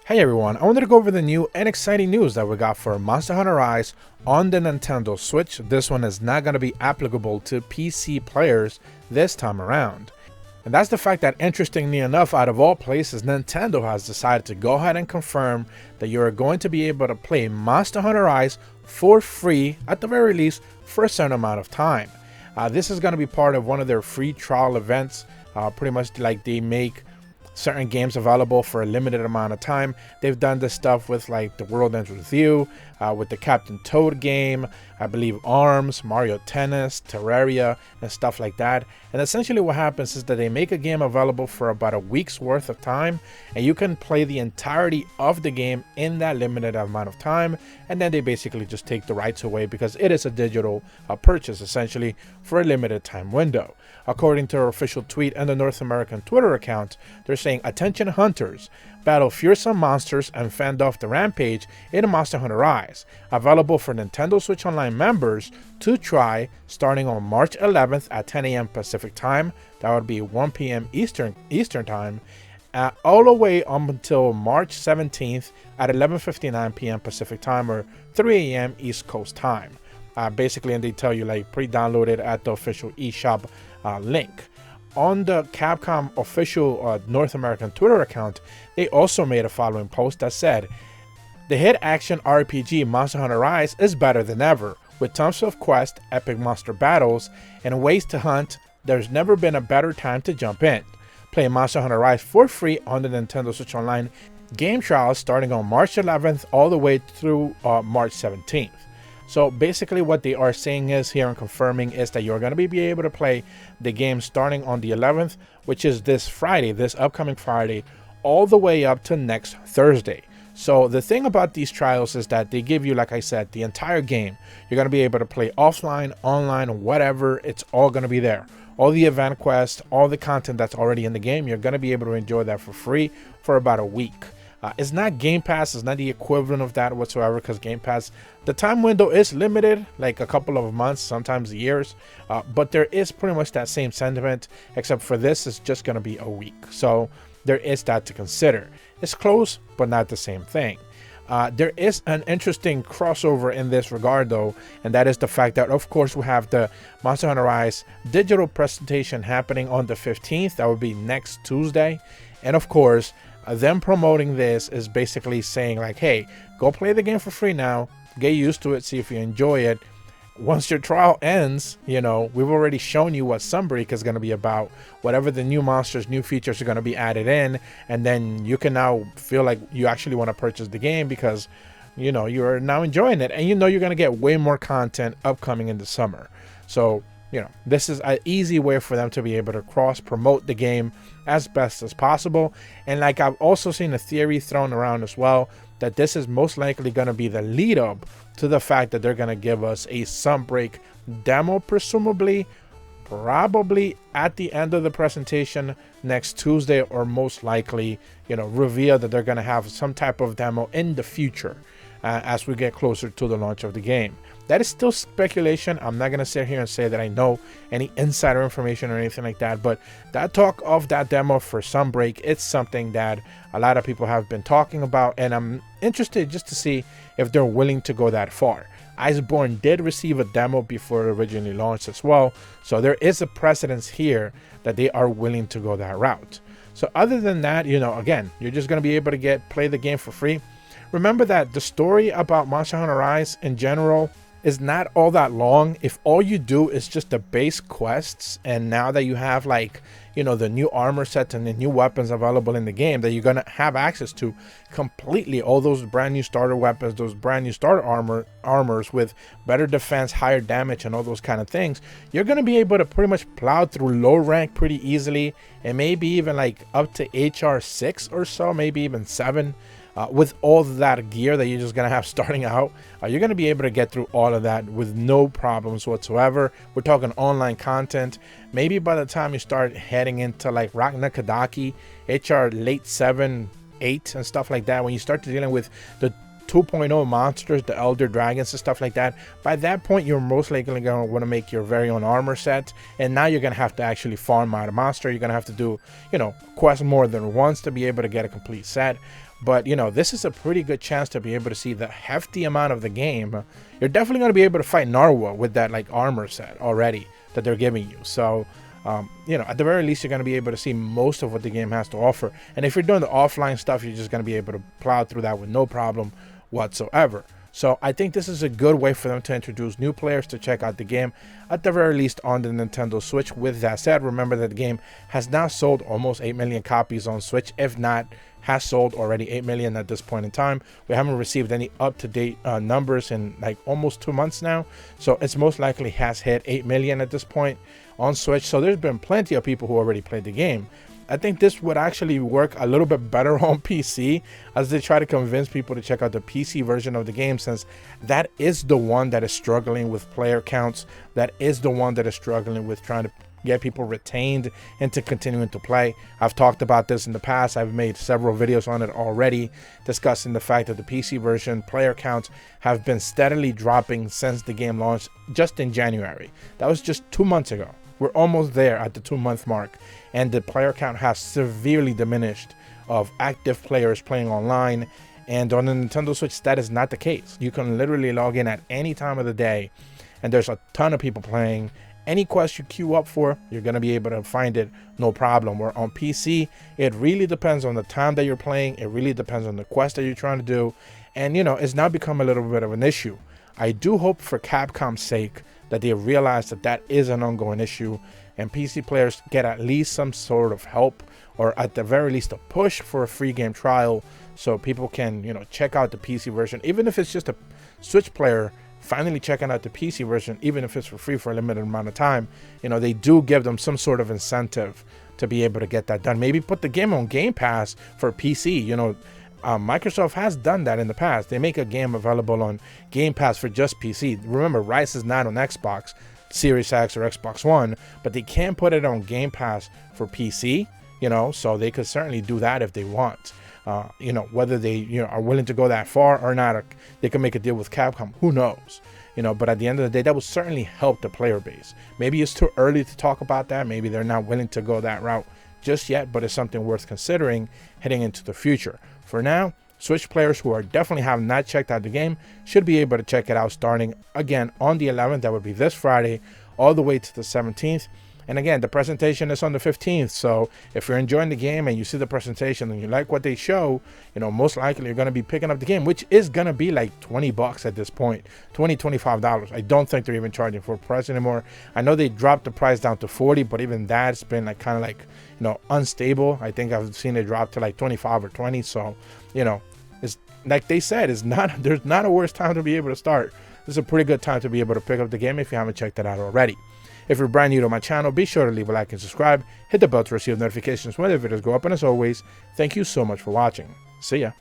Hey everyone, I wanted to go over the new and exciting news that we got for Monster Hunter Rise on the Nintendo Switch. This one is not going to be applicable to PC players this time around. And that's the fact that, interestingly enough, out of all places, Nintendo has decided to go ahead and confirm that you are going to be able to play Monster Hunter Rise for free, at the very least, for a certain amount of time. This is going to be part of one of their free trial events, pretty much like they make certain games available for a limited amount of time. They've done this stuff with like The World Ends With You, with the Captain Toad game, I believe ARMS, Mario Tennis, Terraria, and stuff like that. And essentially what happens is that they make a game available for about a week's worth of time, and you can play the entirety of the game in that limited amount of time, and then they basically just take the rights away because it is a digital purchase essentially for a limited time window. According to our official tweet and the North American Twitter account, they're saying, "Attention hunters, battle fearsome monsters and fend off the rampage in Monster Hunter Rise. Available for Nintendo Switch Online members to try starting on March 11th at 10 a.m. Pacific time. That would be 1 p.m. Eastern time. All the way up until March 17th at 11:59 p.m. Pacific time or 3 a.m. East Coast time." Basically, and they tell you like pre-download it at the official eShop link. On the Capcom official North American Twitter account, they also made a following post that said, "The hit action RPG Monster Hunter Rise is better than ever. With tons of quests, epic monster battles, and ways to hunt, there's never been a better time to jump in. Play Monster Hunter Rise for free on the Nintendo Switch Online game trials starting on March 11th all the way through March 17th. So basically what they are saying is here and confirming is that you're going to be able to play the game starting on the 11th, which is this Friday, this upcoming Friday, all the way up to next Thursday. So the thing about these trials is that they give you, like I said, the entire game. You're going to be able to play offline, online, whatever. It's all going to be there. All the event quests, all the content that's already in the game, you're going to be able to enjoy that for free for about a week. It's not Game Pass, it's not the equivalent of that whatsoever, because Game Pass, the time window is limited, like a couple of months, sometimes years, but there is pretty much that same sentiment, except for this is just going to be a week. So there is that to consider. It's close, but not the same thing. There is an interesting crossover in this regard though, and that is the fact that of course we have the Monster Hunter Rise digital presentation happening on the 15th. That would be next Tuesday. And of course, them promoting this is basically saying like, hey, go play the game for free now, get used to it, see if you enjoy it. Once your trial ends, you know, we've already shown you what Sunbreak is going to be about, whatever the new monsters, new features are going to be added in, and then you can now feel like you actually want to purchase the game because, you know, you're now enjoying it, and you know you're going to get way more content upcoming in the summer. So, you know, this is an easy way for them to be able to cross promote the game as best as possible. And like I've also seen a theory thrown around as well, that this is most likely going to be the lead up to the fact that they're going to give us a Sunbreak demo, presumably, probably at the end of the presentation next Tuesday, or most likely, you know, reveal that they're going to have some type of demo in the future as we get closer to the launch of the game. That is still speculation. I'm not going to sit here and say that I know any insider information or anything like that, but that talk of that demo for Sunbreak, it's something that a lot of people have been talking about, and I'm interested just to see if they're willing to go that far. Iceborne did receive a demo before it originally launched as well, so there is a precedence here that they are willing to go that route. So other than that, you know, again, you're just going to be able to play the game for free. Remember that the story about Monster Hunter Rise in general is not all that long if all you do is just the base quests. And now that you have, like, you know, the new armor sets and the new weapons available in the game that you're going to have access to completely, all those brand new starter weapons, those brand new starter armors with better defense, higher damage, and all those kind of things, you're going to be able to pretty much plow through low rank pretty easily, and maybe even like up to HR 6 or so, maybe even 7. With all that gear that you're just going to have starting out, you're going to be able to get through all of that with no problems whatsoever. We're talking online content. Maybe by the time you start heading into like Nargacuga, HR late 7, 8 and stuff like that, when you start dealing with the 2.0 monsters, the elder dragons and stuff like that, by that point you're most likely going to want to make your very own armor set, and now you're going to have to actually farm out a monster. You're going to have to do, you know, quests more than once to be able to get a complete set. But, you know, this is a pretty good chance to be able to see the hefty amount of the game. You're definitely going to be able to fight Narwa with that, like, armor set already that they're giving you. So, you know, at the very least, you're going to be able to see most of what the game has to offer. And if you're doing the offline stuff, you're just going to be able to plow through that with no problem whatsoever. So I think this is a good way for them to introduce new players to check out the game, at the very least on the Nintendo Switch. With that said, remember that the game has now sold almost 8 million copies on Switch, if not has sold already 8 million at this point in time. We haven't received any up-to-date numbers in like almost 2 months now, so it's most likely has hit 8 million at this point on Switch. So there's been plenty of people who already played the game. I think this would actually work a little bit better on PC, as they try to convince people to check out the PC version of the game, since that is the one that is struggling with player counts. That is the one that is struggling with trying to get people retained into continuing to play. I've talked about this in the past. I've made several videos on it already, discussing the fact that the PC version player counts have been steadily dropping since the game launched just in January. That was just 2 months ago. We're almost there at the 2-month mark, and the player count has severely diminished of active players playing online. And on the Nintendo Switch, that is not the case. You can literally log in at any time of the day, and there's a ton of people playing. Any quest you queue up for, you're going to be able to find it no problem. Where on PC, it really depends on the time that you're playing. It really depends on the quest that you're trying to do. And, you know, it's now become a little bit of an issue. I do hope for Capcom's sake that they realize that that is an ongoing issue, and PC players get at least some sort of help, or at the very least a push for a free game trial, so people can, you know, check out the PC version. Even if it's just a Switch player finally checking out the PC version, even if it's for free for a limited amount of time, you know, they do give them some sort of incentive to be able to get that done. Maybe put the game on Game Pass for PC. You know, Microsoft has done that in the past. They make a game available on Game Pass for just PC. Remember, Rise is not on Xbox Series X or Xbox One, but they can put it on Game Pass for PC, you know, so they could certainly do that if they want. You know, whether they, you know, are willing to go that far or not, or they can make a deal with Capcom, who knows, you know. But at the end of the day, that would certainly help the player base. Maybe it's too early to talk about that. Maybe they're not willing to go that route just yet, but it's something worth considering heading into the future. For now, Switch players who are definitely have not checked out the game should be able to check it out starting again on the 11th. That would be this Friday, all the way to the 17th. And again, the presentation is on the 15th. So if you're enjoying the game and you see the presentation and you like what they show, you know, most likely you're going to be picking up the game, which is going to be like 20 bucks at this point, $25. I don't think they're even charging full price anymore. I know they dropped the price down to 40, but even that's been like kind of like, you know, unstable. I think I've seen it drop to like 25 or 20. So, you know, it's like they said, there's not a worse time to be able to start. This is a pretty good time to be able to pick up the game if you haven't checked it out already. If you're brand new to my channel, be sure to leave a like and subscribe. Hit the bell to receive notifications when the videos go up. And as always, thank you so much for watching. See ya.